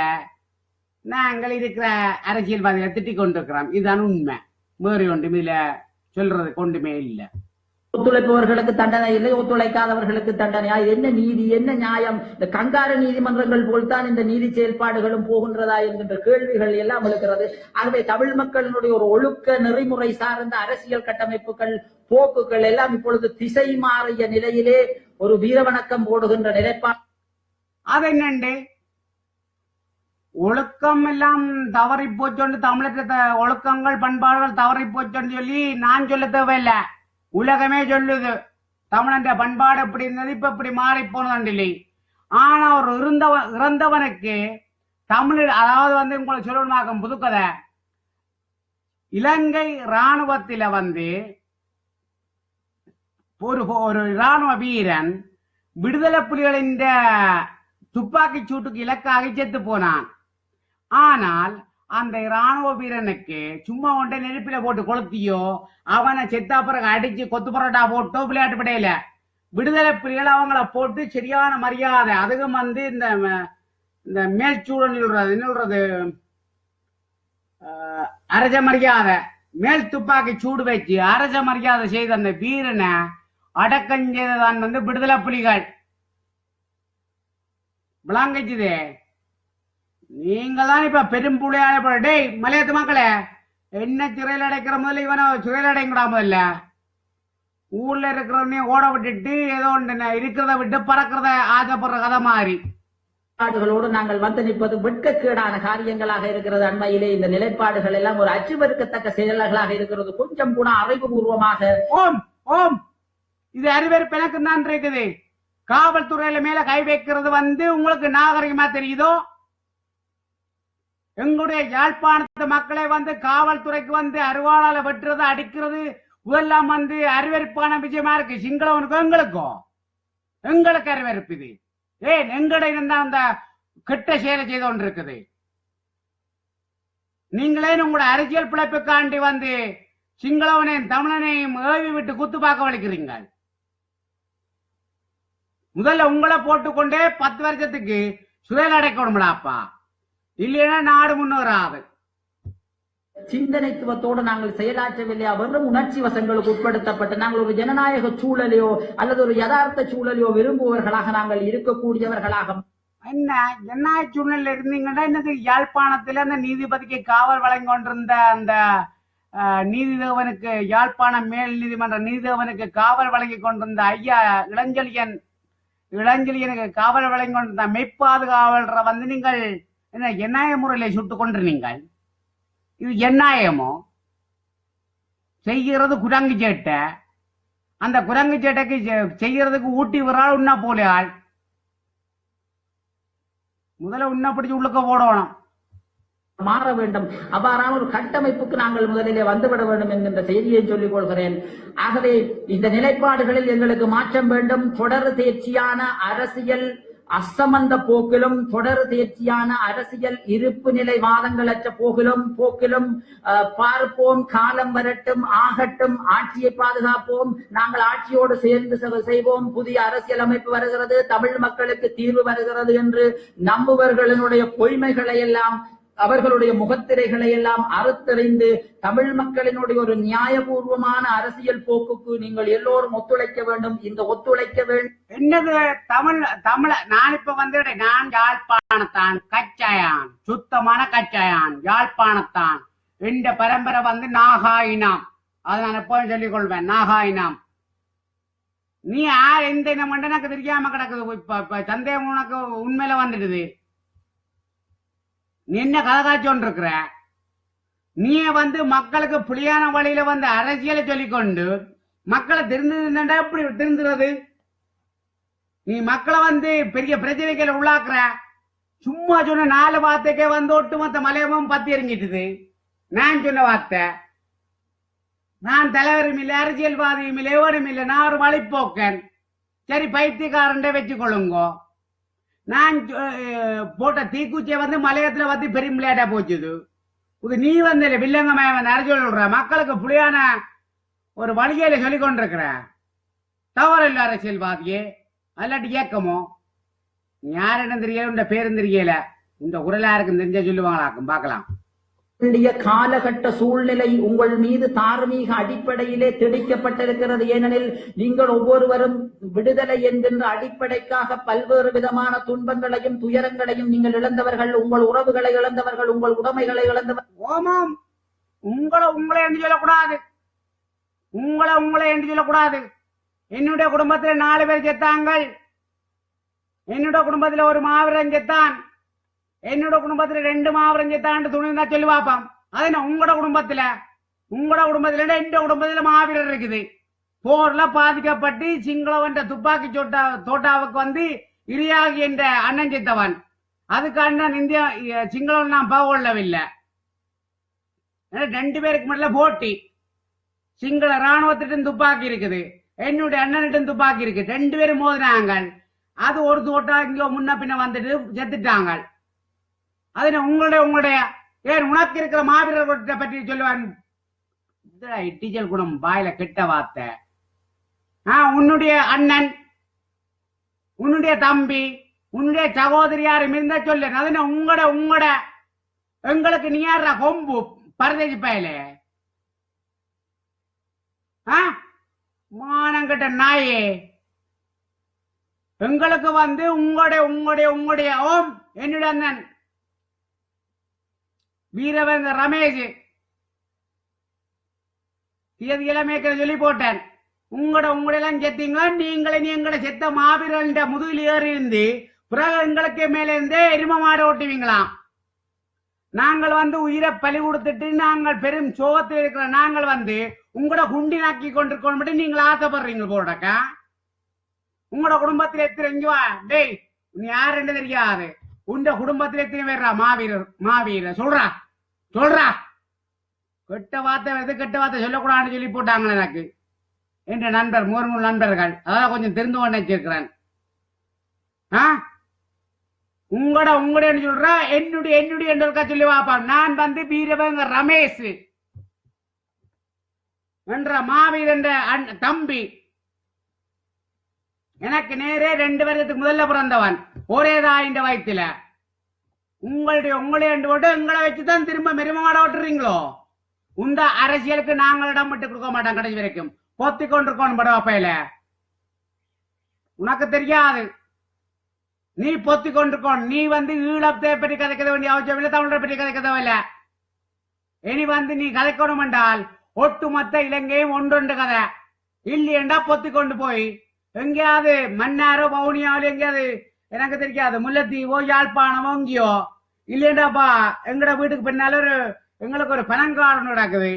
நாங்கள் இருக்கிற அரசியல்வாதிகளை திட்டிக் கொண்டிருக்கிறோம். இதுதான் உண்மை. வேறு ஒன்றும் இதுல சொல்றது கொண்டுமே இல்லை. ஒத்துழைப்பவர்களுக்கு தண்டனை இல்லை, ஒத்துழைக்காதவர்களுக்கு தண்டனையா? என்ன நீதி, என்ன நியாயம்? இந்த கங்கார நீதிமன்றங்கள் போல்தான் இந்த நீதி செயல்பாடுகளும் போகின்றதா என்கின்ற கேள்விகள் எல்லாம் இருக்கிறது. ஆகவே தமிழ் மக்களினுடைய ஒரு ஒழுக்க நெறிமுறை சார்ந்த அரசியல் கட்டமைப்புகள், போக்குகள் எல்லாம் இப்பொழுது திசை மாறிய நிலையிலே ஒரு வீரவணக்கம் போடுகின்ற நிலைப்பாடு. அது என்னண்டு ஒழுக்கம் எல்லாம் தவறி போச்சோன்னு, தமிழக ஒழுக்கங்கள் பண்பாடுகள் தவறி போச்சோன்னு சொல்லி நான் சொல்ல தேவையில்லை. உலகமே சொல்லுது தமிழன் பண்பாடு எப்படி இருந்தது, இப்ப இப்படி மாறி போனதில்லை. ஆனா ஒரு இறந்தவனுக்கு தமிழ், அதாவது வந்து உங்களுக்கு சொல்லணுமாக்கும் புதுக்கதை, இலங்கை இராணுவத்தில வந்து ஒரு இராணுவ வீரன் விடுதலை புலிகளின் துப்பாக்கி சூட்டுக்கு இலக்காக செத்து போனான். ஆனால் அந்த இராணுவ வீரனுக்கு சும்மா ஒன்றை நெருப்பில போட்டு கொளுத்தியோ, அவனை செத்தா பிறகு அடிச்சு கொத்து பரோட்டா போட்டோ விளையாட்டு படையில விடுதலை புலிகள் அவங்கள போட்டு சரியான மரியாதை, அதுக்கும் வந்து இந்த மேல்சூழல் சொல்றது அரச மரியாதை, மேல் துப்பாக்கி சூடு வச்சு அரச மரியாதை செய்த அந்த வீரனை அடக்கம் செய்ததான் வந்து விடுதலை புலிகள். விளங்கிச்சுதே. நீங்க தான் இப்ப பெரும் புள்ளையாள டேய் மலையத்து மக்களே, என்ன சிறையில் அடைக்கிற முதல்ல இவனை சிறையில் அடைங்கடா முதல்ல. ஊர்ல இருக்கிறவனையும் ஓட விட்டுட்டு ஏதோ ஒன்று இருக்கிறத விட்டு பறக்கிறத ஆசைப்படுற கதை மாதிரி. நிலைப்பாடுகளோடு நாங்கள் வந்து நிற்பது வெட்கக்கேடான காரியங்களாக இருக்கிறது. அண்மையிலே இந்த நிலைப்பாடுகள் எல்லாம் ஒரு அச்சுவருக்கத்தக்க செயல்களாக இருக்கிறது. கொஞ்சம் கூட அறிவுபூர்வமாக ஓம் ஓம் இது அறிவேற்பு எனக்கு தான் இருக்குது. காவல்துறையில மேல கை வைக்கிறது உங்களுக்கு நாகரிகமா தெரியுதோ? எங்களுடைய யாழ்ப்பாணத்து மக்களை காவல்துறைக்கு அருவாளால வெட்டுறது அடிக்கிறது இதெல்லாம் அறிவறுப்பான விஷயமா இருக்கு. சிங்களவனுக்கும் எங்களுக்கு அறிவறுப்பு இது. ஏன் எங்கட இருந்தா அந்த கெட்ட செயலை செய்து கொண்டு இருக்குது. நீங்களே உங்களோட அரசியல் பிழைப்புக்காண்டி சிங்களவனையும் தமிழனையும் ஏவி விட்டு குத்து பார்க்க வலிக்கிறீங்க. முதல்ல உங்களை போட்டுக்கொண்டே 10 வருஷத்துக்கு சுயல் அடைக்கணும்டாப்பா, இல்லைன்னா நாடு முன்னேறாது. சிந்தனைத்துவத்தோடு நாங்கள் செயலாற்றவில்லையா? வெறும் உணர்ச்சி வசங்களுக்கு உட்படுத்தப்பட்டு நாங்கள் ஒரு ஜனநாயக சூழலையோ அல்லது ஒரு யதார்த்த சூழலையோ விரும்புவர்களாக நாங்கள் இருக்கக்கூடியவர்களாக என்ன சூழ்நிலை இருந்தீங்கன்னா இன்னைக்கு யாழ்ப்பாணத்துல அந்த நீதிபதிக்கு காவல் வழங்கி கொண்டிருந்த அந்த நீதிதேவனுக்கு யாழ்ப்பாணம் மேல் நீதிமன்ற நீதிதேவனுக்கு காவல் வழங்கி கொண்டிருந்த ஐயா இளஞ்செழியனுக்கு காவல் வழங்கி கொண்டிருந்த மெய்ப்பாதுகாவலரை நீங்கள் என்ன ஜனநாயக முறையில சுட்டுக் கொண்டிருந்தீங்கள். இது ஜனநாயகமோ? செய்கிறது குரங்கு சேட்டை. அந்த குரங்கு சேட்டைக்கு செய்யறதுக்கு ஊட்டி விடுறாள் உன்ன போல ஆள். முதல்ல உன்ன பிடிச்சு உள்ளுக்க போடணும். மாற வேண்டும். அவ்வாறான ஒரு கட்டமைப்புக்கு நாங்கள் முதலிலே வந்துவிட வேண்டும் என்கின்ற செய்தியை சொல்லிக் கொள்கிறேன். ஆகவே இந்த நிலைப்பாடுகளில் எங்களுக்கு மாற்றம் வேண்டும். தொடர் தேர்ச்சியான அரசியல் அசமந்த போக்கிலும் தொடர் தேர்ச்சியான அரசியல் இருப்பு நிலை வாதங்களற்ற போக்கிலும் பார்ப்போம், காலம் வரட்டும், ஆகட்டும், ஆட்சியை பாதுகாப்போம், நாங்கள் ஆட்சியோடு சேர்ந்து செய்வோம், புதிய அரசியல் அமைப்பு வருகிறது, தமிழ் மக்களுக்கு தீர்வு வருகிறது என்று நம்புவர்களினுடைய பொய்மைகளை எல்லாம் அவர்களுடைய முகத்திரைகளை எல்லாம் அறுத்தறிந்து தமிழ் மக்களினுடைய ஒரு நியாயபூர்வமான அரசியல் போக்குக்கு நீங்கள் எல்லோரும் ஒத்துழைக்க வேண்டும். இந்த ஒத்துழைக்க வேண்டும் என்னது தமிழ நான் இப்ப நான் யாழ்ப்பாணத்தான் கச்சாயான், சுத்தமான கச்சாயான் யாழ்ப்பாணத்தான். இந்த பரம்பரை நாகாயினாம். அதை நான் எப்போதும் சொல்லிக் கொள்வேன், நாகாயினாம். நீ எந்த இனம் எனக்கு தெரியாம கிடக்குது. இப்ப சந்தேகம் உனக்கு உண்மையில வந்துடுது. நீ என்ன கதை காய்ச்சோன் இருக்கிற? நீ மக்களுக்கு புலியான வழியில அரசியலை சொல்லிக்கொண்டு மக்களை தெரிந்ததுன்னா எப்படி தெரிந்துறது? நீ மக்களை பெரிய பிரச்சனைகளை உள்ளாக்குற. சும்மா சொன்ன 4 வார்த்தைக்கே ஒட்டுமொத்த மலையமும் பத்தி எறிஞ்சிட்டுது. நான் சொன்ன வார்த்தை, நான் தலைவரும் இல்லை, அரசியல்வாதியும் இல்லை, எவரும் இல்லை, நான் ஒரு வழிப்போக்கன். சரி, பைத்தியக்காரன் வச்சுக்கொள்ளுங்கோ. நான் போட்ட தீக்குச்சியை மலையத்துல பெரிய விளையாட்டா போச்சுது. இது நீ வில்லங்கமே அரசியல் சொல்ற மக்களுக்கு புலியான ஒரு வழியில சொல்லிக் கொண்டிருக்கிற. தவறில்ல அரசியல்வாதியே, அல்லாட்டி இயக்கமோ. யாரிடம் தெரியல, உண்ட பேரும் தெரியல, இந்த குரலா இருக்குன்னு தெரிஞ்ச சொல்லுவாங்களாக்கும். பார்க்கலாம். காலகட்ட சூழ்நிலை உங்கள் மீது தார்மீக அடிப்படையிலே திணிக்கப்பட்டிருக்கிறது. ஏனெனில் நீங்கள் ஒவ்வொருவரும் விடுதலை என்கின்ற அடிப்படைக்காக பல்வேறு விதமான துன்பங்களையும் துயரங்களையும் நீங்கள் இழந்தவர்கள், உங்கள் உறவுகளை இழந்தவர்கள், உங்கள் உடைமைகளை இழந்தவர்கள். ஓமாம், உங்களை என்று சொல்லக்கூடாது, உங்களை என்று சொல்லக்கூடாது. என்னுடைய குடும்பத்தில் 4 பேர் செத்தாங்கள். என்னுடைய குடும்பத்தில் ஒரு மாவீரன் செத்தான். என்னோட குடும்பத்துல 2 மாவீரன் செத்தான் துணிந்தா சொல்லி பார்ப்பான். அது என்ன உங்களோட குடும்பத்துல எந்த குடும்பத்துல மாவீரர் இருக்குது. போர்ல பாதிக்கப்பட்டு சிங்களவன் துப்பாக்கி தோட்டாவுக்கு இரியாகி என்ற அண்ணன் செத்தவன். அதுக்கு அண்ணன் இந்தியா சிங்களவன் நான் பாவவில்லை. 2 பேருக்கு மட்டும் போட்டி. சிங்கள ராணுவத்திட்டும் துப்பாக்கி இருக்குது, என்னுடைய அண்ணனிட்டும் துப்பாக்கி இருக்கு. 2 பேரும் மோதினாங்க. அது ஒரு தோட்டா இங்க முன்ன பின்ன செத்துட்டாங்க. அது உங்களுடைய ஏன் உனக்கு இருக்கிற மாவீரர்களை பற்றி சொல்லுவான். டீச்சர் குணம் வாயில கெட்ட வார்த்தை. உன்னுடைய அண்ணன், உன்னுடைய தம்பி, உன்னுடைய சகோதரி யாரும் இருந்தா சொல்லு. அது உங்களோட எங்களுக்கு நீ யாரா கொம்பு பரதேசி பயல? மானங்கிட்ட நாயே. எங்களுக்கு உங்களுடைய ஓம் என்னுடைய அண்ணன் வீரவேந்தர் ரமேஷ் தேதியில மேய்க்கிற சொல்லி போட்டேன். உங்களெல்லாம் செத்தீங்களா? நீங்களே எங்களை செத்த மாவீரன் முதுகில் ஏறி இருந்து பிறகு எங்களுக்கு மேல இருந்தே எரும மாடு ஓட்டுவீங்களாம். நாங்கள் வந்து உயிரை பலி கொடுத்துட்டு நாங்கள் பெரும் சோகத்தில் இருக்கிற நாங்கள் வந்து உங்களோட குண்டி நாக்கி கொண்டிருக்கோம் மட்டும் நீங்கள் ஆசைப்படுறீங்க போடக்கா. உங்களோட குடும்பத்தில் எத்தனை டேய் நீ யாருன்னு தெரியாது. உண்ட குடும்பத்தில் எத்தனை பேர்றா மாவீரர் சொல்றா. கெட்ட வார்த்தை கெட்ட வார்த்தை சொல்லக்கூடாதுன்னு சொல்லி போட்டாங்க எனக்கு என்ற நண்பர் 3 நண்பர்கள். அதான் கொஞ்சம் தெரிந்து கொண்டு வச்சிருக்கிறேன். உங்களோட சொல்ற என்னுடைய என்றா சொல்லி வாப்பான். நான் வந்து வீரவங்க ரமேஷ் என்ற மாவீர் என்ற தம்பி. எனக்கு நேரே 2 வருஷத்துக்கு முதல்ல பிறந்தவன். ஒரேதான் இந்த வயத்துல. உங்களுடைய எங்களை வச்சுதான் திரும்ப மெருமாட ஓட்டுறீங்களோ? உண்ட அரசியலுக்கு நாங்கள் இடம் விட்டு கொடுக்க மாட்டோம். கடைசி வரைக்கும் பொத்தி கொண்டிருக்கோம் படவாப்பையில. உனக்கு தெரியாது. நீ பொத்தி கொண்டிருக்கோம். நீ வந்து ஈழத்தை பற்றி கதைக்க வேண்டிய அவசியம் இல்லை. தமிழரை பற்றி கதைக்க தேவையில்லை. இனி வந்து நீ கதைக்கணும் என்றால் ஒட்டுமொத்த இலங்கையும் ஒன்றொன்று கதை இல்லையண்டா பொத்தி கொண்டு போய் எங்கேயாவது மன்னாரோ பவுனியாவோ எங்கேயாவது எனக்கு தெரியாது முல்லைத்தீவோ யாழ்ப்பாணமோ எங்கேயோ இல்லையண்டாப்பா எங்கட வீட்டுக்கு பின்னால எங்களுக்கு ஒரு பனங்காடு நடக்குது.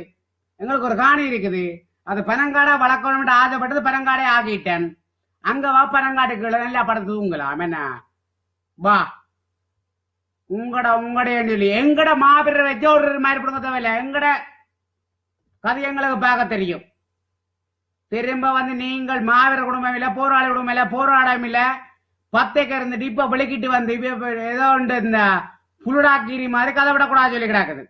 எங்களுக்கு ஒரு காணி இருக்குது. அது பனங்காடா வளர்க்கணும் ஆசைப்பட்டது பனங்காடே ஆகிட்டேன். அங்க வா பனங்காட்டுக்கு நல்லா படம் தூங்கலாம். என்ன வா உங்களுடைய சொல்லி எங்கட மாபெற வச்சு ஒரு மாதிரி கொடுக்க தேவையில்லை. எங்கட கதை எங்களுக்கு பார்க்க தெரியும். திரும்ப வந்து நீங்கள் மாவீர குடும்பம் இல்ல, போராளி குடும்பம் இல்ல, போராடம் இல்ல, 10 ஏக்கர் இருந்துட்டு இப்ப விளக்கிட்டு வந்து ஏதோ ஒன்று இந்த புலுடாக்கீரி மாதிரி கதை விடக்கூடாது சொல்லி கிடக்குது.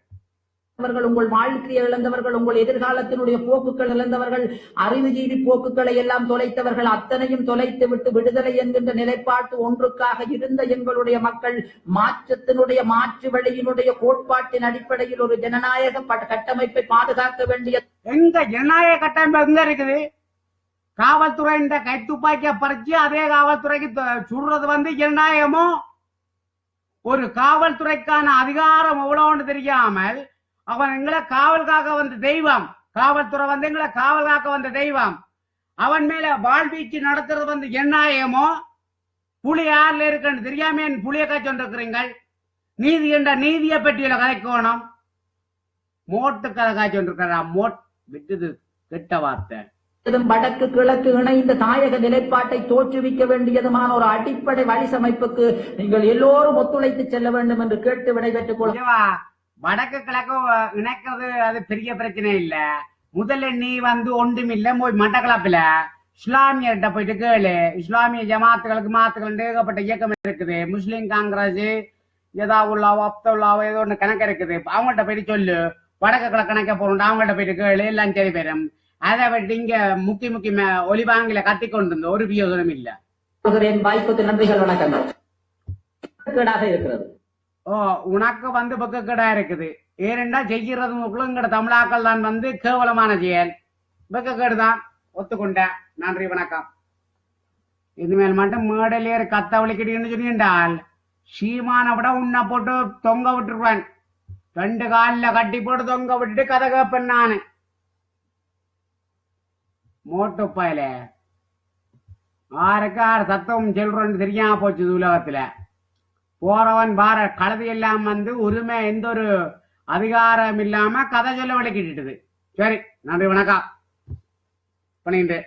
அவர்கள் உங்கள் வாழ்க்கையை இழந்தவர்கள், உங்கள் எதிர்காலத்தினுடைய போக்குகள் இழந்தவர்கள், அறிவுஜீவி போக்குகளை எல்லாம் தொலைத்தவர்கள், அத்தனையும் தொலைத்து விட்டு விடுதலை என்கின்ற நிலைப்பாட்டு ஒன்றுக்காக இருந்த எங்களுடைய மக்கள் மாற்றத்தினுடைய மாற்று வழியினுடைய கோட்பாட்டின் அடிப்படையில் ஒரு ஜனநாயக கட்டமைப்பை பாதுகாக்க வேண்டிய எங்க ஜனநாயக கட்டமைப்பு எங்க இருக்குது? காவல்துறை இந்த கைத்துப்பாக்கிய பறிச்சு அதே காவல்துறைக்கு சுடுறது வந்து ஜனநாயகமோ? ஒரு காவல்துறைக்கான அதிகாரம் எவ்வளவுன்னு தெரியாமல் அவன் எங்களை காவல் காக்க வந்த தெய்வம். காவல்துறை வந்து எங்களை காவல் காக்க வந்த தெய்வம். அவன் மேல வாழ்வீச்சு நடத்துறது வந்து ஜனநாயகமோ? புலி யாருல இருக்குன்னு தெரியாம புலிய காய்ச்சொண்டிருக்கிறீங்கள். நீதி என்ற நீதியை பற்றியில கதைக்கோணும். மோட்டு கதை காய்ச்சொண்டிருக்கிறா. மோட் விட்டுது கெட்ட வார்த்தை. வடக்கு கிழக்கு இணைந்த தாயக நிலைப்பாட்டை தோற்றுவிக்க வேண்டியதுமான ஒரு அடிப்படை வழிசமைப்புக்கு நீங்கள் எல்லோரும் ஒத்துழைத்து செல்ல வேண்டும் என்று கேட்டு விடைபெற்றுக் கொள்ள. வடக்கு கிழக்கு இணைக்கிறது அது பெரிய பிரச்சனை இல்ல. முதல்ல நீ வந்து ஒன்றுமில்ல போய் மட்டக்களப்பில இஸ்லாமியர்கிட்ட போயிட்டு கேளு. இஸ்லாமிய ஜமாத்துகளுக்கு மாத்துகள் ஏகப்பட்ட இயக்கம் இருக்குது. முஸ்லீம் காங்கிரஸ் ஏதாவுல்லாவோ அப்துல்லாவோ ஏதோ ஒண்ணு கணக்கு இருக்குது. அவங்கள்ட்ட போயிட்டு சொல்லு வடக்கு கிழக்கு கணக்க போறோம். அவங்கள்ட்ட போயிட்டு கேளு எல்லாம் சரி பெறும். அதை விட்டு இங்க முக்கி ஒலிபாங்கில கத்தி கொண்டு இருந்த ஒரு பியோசனம் இல்ல. வாய்ப்புக்கு நன்றிகள், வணக்கங்கள். இருக்கிறது. உனக்கு வந்து பக்கக்கடா இருக்குது. ஏனென்றா செய்யறதுக்குள்ள தமிழாக்கள் தான் வந்து கேவலமான செயல். பக்கக்கேடு தான் ஒத்துக்கொண்ட. நன்றி, வணக்கம். இனிமேல் மட்டும் மேடலேர் கத்த வலிக்கிட்டீங்கன்னு சொன்னால் சீமான விட உன்னை போட்டு தொங்க விட்டுருவேன். 2 காலில் கட்டி போட்டு தொங்க விட்டுட்டு கதை கேட்பேன் நானு. மோட்டுப்பாயில ஆருக்கு 6 தத்துவம் சொல்றோன்னு தெரியாம போச்சு உலகத்துல. போறவன் பார கழுதி எல்லாம் வந்து உரிமை எந்த ஒரு அதிகாரம் இல்லாம கதை சொல்ல விளக்கிட்டுது. சரி, நன்றி, வணக்கம். பண்ணிட்டு